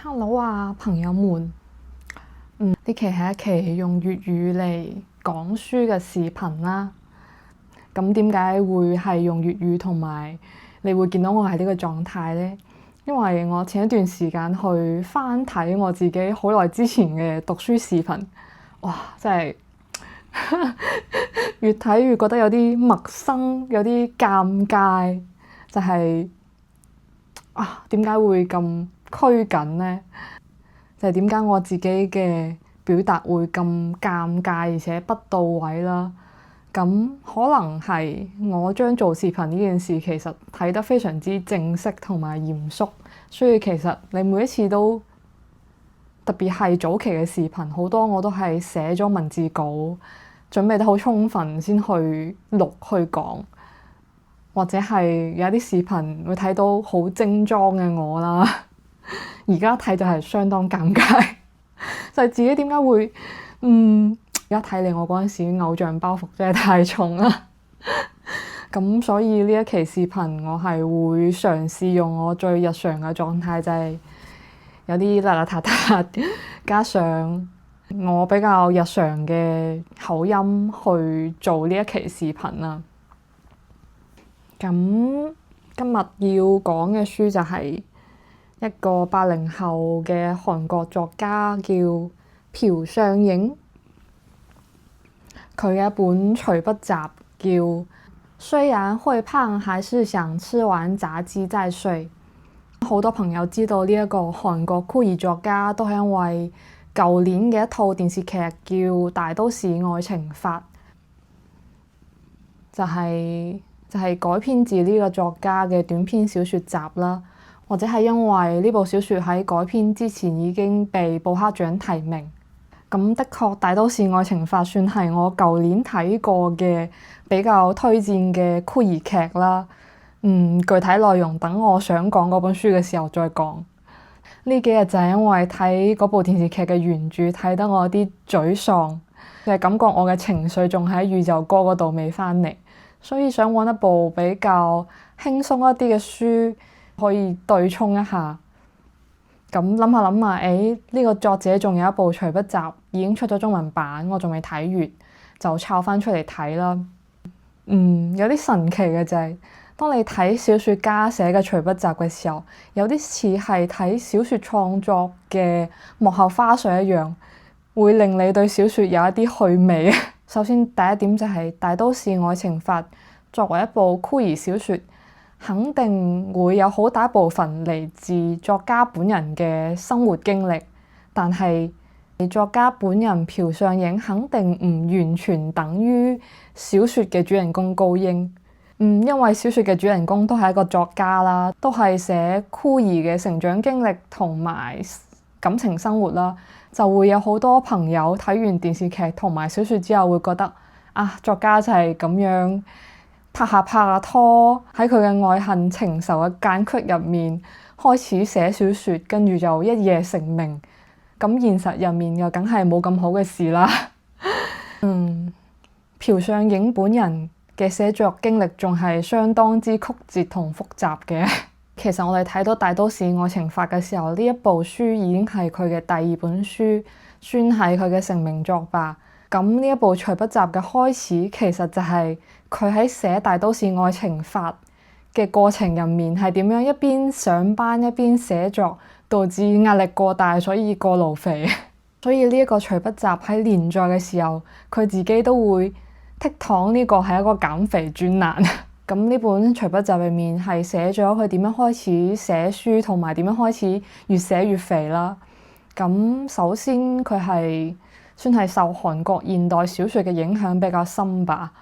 Hello 啊，朋友們，呢期係一期用粵語嚟講書嘅視頻啦。咁點解會係用粵語同埋你會見到我係呢個狀態呢？因為我前一段時間去翻睇我自己好耐之前嘅讀書視頻，哇！真係越睇越覺得有啲陌生，有啲尷尬，就係點解會咁拘謹呢？就係點解我自己嘅表達會咁尷尬而且不到位啦？咁可能係我將做視頻呢件事其實睇得非常之正式同埋嚴肅，所以其實你每一次都特別係早期嘅視頻，好多我都係寫咗文字稿，準備得好充分先去錄去講，或者係有啲視頻會睇到好精裝嘅我啦。而家睇就係相當尷尬，就係自己點解會而家睇嚟我嗰陣時偶像包袱真係太重啦。咁所以呢一期視頻我係會嘗試用我最日常嘅狀態，就係有啲邋邋遢遢，加上我比較日常嘅口音去做呢一期視頻啦。咁今日要講嘅書就係一個80後嘅韓國作家叫朴尚影，佢嘅一本隨筆集叫《雖然會胖，還是想吃完炸雞再睡》。好多朋友知道呢一個韓國酷兒作家，都係因為舊年嘅一套電視劇叫《大都市愛情法》，就係改編自呢個作家嘅短篇小說集啦。或者係因為呢部小說喺改編之前已經被布克獎提名。咁的確，《大都市愛情法》算係我舊年睇過嘅比較推薦嘅酷兒劇啦。具體內容等我想講嗰本書嘅時候再講。呢幾日就係因為睇嗰部電視劇嘅原著睇得我有啲沮喪，就係感覺我嘅情緒仲喺宇宙哥嗰度未返嚟，所以想揾一部比較輕鬆一啲嘅書可以對沖一下。咁諗下諗下，呢個作者仲有一部隨筆集已經出咗中文版，我仲未睇完，就抄翻出嚟睇啦。有啲神奇嘅就係，當你睇小説家寫嘅隨筆集嘅時候，有啲似係睇小説創作嘅幕後花絮一樣，會令你對小説有一啲去味。首先第一點就係《大都市愛情法》作為一部酷兒小説，肯定會有好大一部分嚟自作家本人嘅生活經歷，但係作家本人朴尚影肯定唔完全等於小説嘅主人公高英。因為小説嘅主人公都係一個作家啦，都係寫酷兒嘅成長經歷同埋感情生活啦，就會有好多朋友睇完電視劇同埋小説之後會覺得作家就係咁樣拍下拖，喺佢嘅愛恨情仇嘅間隙入面開始寫小説，跟住就一夜成名。咁現實入面又梗係冇咁好嘅事啦。朴尚影本人嘅寫作經歷仲係相當之曲折同複雜嘅。其實我哋睇到《大都市愛情法》嘅時候，呢一部書已經係佢嘅第二本書，算係佢嘅成名作吧。咁呢一部隨筆集嘅開始，其實就係佢喺寫《大都市愛情法》嘅過程入面係點樣一邊上班一邊寫作，導致壓力過大，所以過勞肥。所以呢一個隨筆集喺連載嘅時候，佢自己都會剔躺呢個係一個減肥專欄。咁呢本隨筆集入面係寫咗佢點樣開始寫書，同埋點樣開始越寫越肥啦。咁首先佢係算係受韓國現代小說嘅影響比較深吧，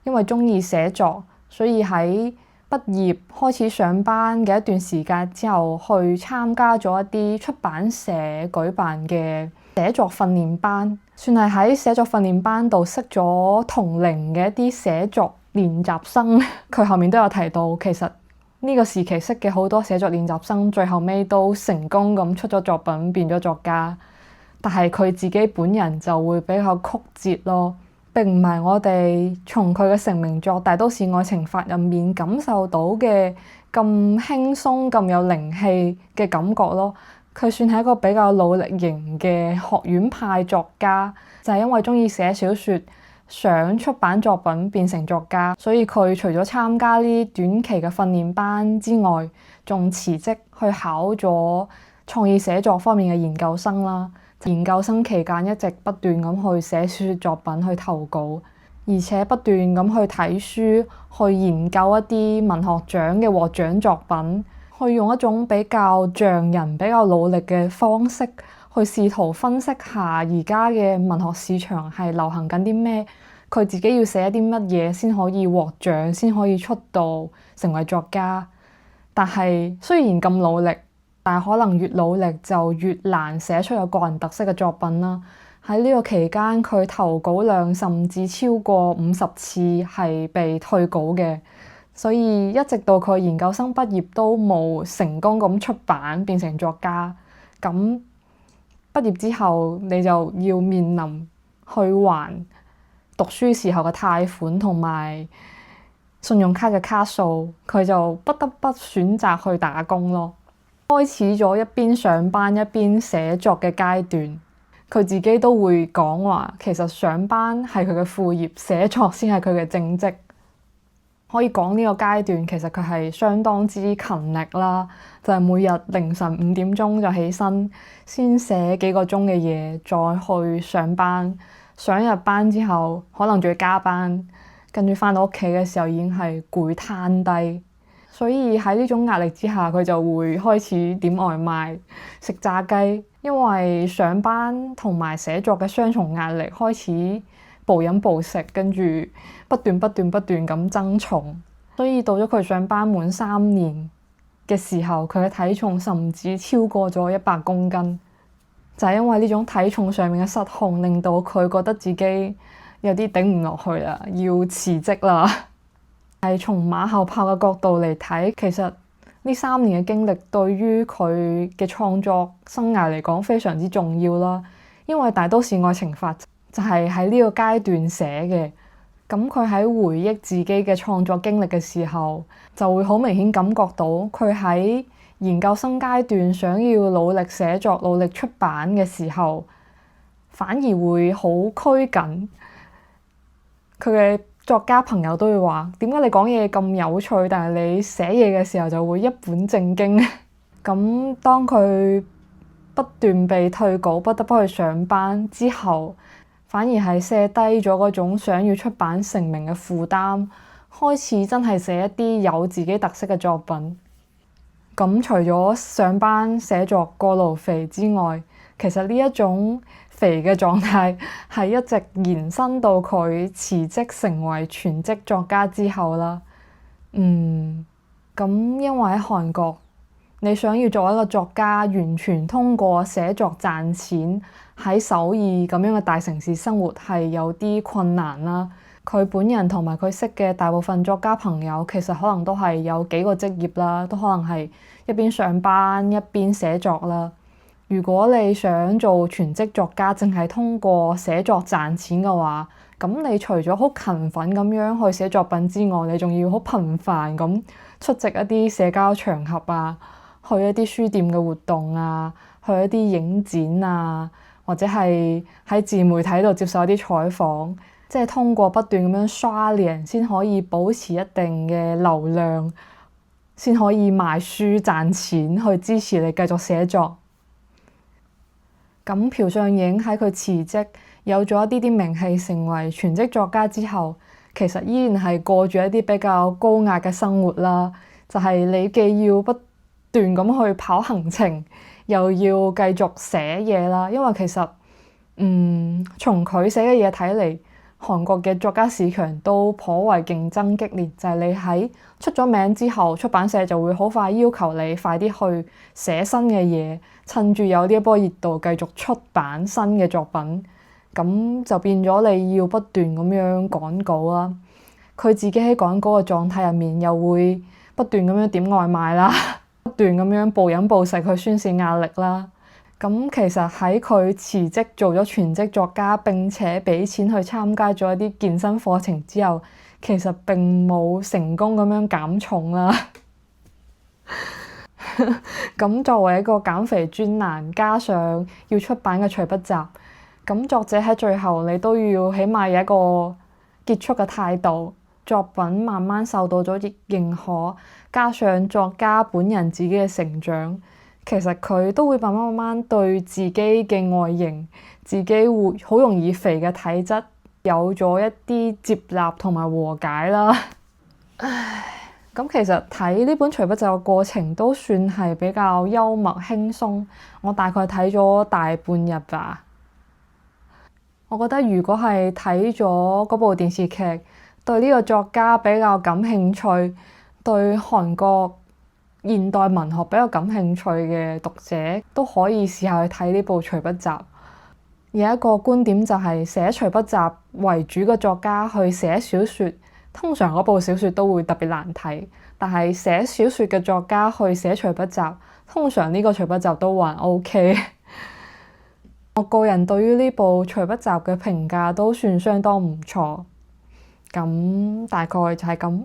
因為鍾意寫作，所以喺畢業開始上班嘅一段時間之後，去參加咗一啲出版社舉辦嘅寫作訓練班，算係喺寫作訓練班度識咗同齡嘅一啲寫作練習生。佢後面都有提到，其實呢個時期識嘅好多寫作練習生，最後尾都成功咁出咗作品，變咗作家。但係佢自己本人就會比較曲折咯。並唔係我哋從佢嘅成名作《大都市愛情法》入面感受到嘅咁輕鬆、咁有靈氣嘅感覺咯。佢算係一個比較努力型嘅學院派作家，就係因為鍾意寫小説，想出版作品變成作家，所以佢除咗參加呢短期嘅訓練班之外，仲辭職去考咗創意寫作方面嘅研究生啦。研究生期間一直不斷咁去寫小説作品去投稿，而且不斷咁去睇書，去研究一啲文學獎嘅獲獎作品，去用一種比較匠人、比較努力嘅方式去試圖分析下而家嘅文學市場係流行緊啲咩，佢自己要寫一啲乜嘢先可以獲獎，先可以出道成為作家。但係雖然咁努力，但係可能越努力就越難寫出有個人特色嘅作品啦。喺呢個期間，佢投稿量甚至超過50次係被退稿嘅，所以一直到佢研究生畢業都冇成功咁出版變成作家。咁畢業之後，你就要面臨去還讀書時候嘅貸款同埋信用卡嘅卡數，佢就不得不選擇去打工咯。開始咗一邊上班一邊寫作嘅階段，佢自己都會講話，其實上班係佢嘅副業，寫作先係佢嘅正職。可以講呢個階段其實佢係相當之勤力啦，就係每日凌晨5點鐘就起身，先寫幾個鐘嘅嘢，再去上班。上一日班之後，可能仲要加班，跟住返到屋企嘅時候已經係攰攤低。所以喺呢種壓力之下，佢就會開始點外賣、食炸雞，因為上班同埋寫作嘅雙重壓力，開始暴飲暴食，跟住不斷咁增重。所以到咗佢上班滿3年嘅時候，佢嘅體重甚至超過咗100公斤。就係因為呢種體重上面嘅失控，令到佢覺得自己有啲頂唔落去啦，要辭職啦。係從馬後炮嘅角度嚟睇，其實呢3年嘅經歷對於佢嘅創作生涯嚟講非常之重要啦。因為《大都市愛情法》就係喺呢個階段寫嘅，咁佢喺回憶自己嘅創作經歷嘅時候，就會好明顯感覺到佢喺研究生階段想要努力寫作、努力出版嘅時候，反而會好拘謹。佢嘅作家朋友都會話：點解你講嘢咁有趣，但係你寫嘢嘅時候就會一本正經？咁當佢不斷被退稿，不得不去上班之後，反而係卸低咗嗰種想要出版成名嘅負擔，開始真係寫一啲有自己特色嘅作品。咁除咗上班寫作過勞肥之外，其實呢一種肥嘅狀態係一直延伸到佢辭職成為全職作家之後啦。咁因為喺韓國，你想要作為一個作家，完全通過寫作賺錢，喺首爾咁樣嘅大城市生活係有啲困難啦。佢本人同埋佢識嘅大部分作家朋友，其實可能都係有幾個職業啦，都可能係一邊上班一邊寫作啦。如果你想做全職作家，淨係通過寫作賺錢嘅話，咁你除咗好勤奮咁樣去寫作品之外，你仲要好頻繁咁出席一啲社交場合啊，去一啲書店嘅活動啊，去一啲影展啊，或者係喺自媒體度接受一啲採訪，即係通過不斷咁樣刷臉先可以保持一定嘅流量，先可以賣書賺錢去支持你繼續寫作。咁朴尚影喺佢辭職有咗一啲啲名氣，成為全職作家之後，其實依然係過住一啲比較高壓嘅生活啦。就係你既要不斷咁去跑行程，又要繼續寫嘢啦。因為其實從佢寫嘅嘢睇嚟，韓國嘅作家市場都頗為競爭激烈。就係你喺出咗名之後，出版社就會好快要求你快啲去寫新嘅嘢，趁住有呢一波熱度繼續出版新嘅作品。咁就變咗你要不斷咁樣趕稿啦。佢自己喺趕稿嘅狀態入面，又會不斷咁樣點外賣啦，不斷咁樣暴飲暴食去宣泄壓力啦。咁其實喺佢辭職做咗全職作家，並且俾錢去參加咗一啲健身課程之後，其實並冇成功咁樣減重啦。咁作為一個減肥專欄，加上要出版嘅隨筆集，咁作者喺最後你都要起碼有一個結束嘅態度，作品慢慢受到咗認可，加上作家本人自己嘅成長。其實佢都會慢慢慢慢對自己嘅外形、自己會好容易肥嘅體質有咗一啲接納同埋和解啦。唉，咁其實睇呢本隨筆集嘅過程都算係比較幽默輕鬆，我大概睇咗大半日吧。我覺得如果係睇咗嗰部電視劇，對呢個作家比較感興趣，對韓國現代文學比較感興趣嘅讀者都可以試下去睇呢部隨筆集。有一個觀點就係寫隨筆集為主嘅作家去寫小說，通常嗰部小說都會特別難睇，但係寫小說嘅作家去寫隨筆集，通常呢個隨筆集都還 OK。我個人對於呢部隨筆集嘅評價都算相當唔錯。咁大概就係咁。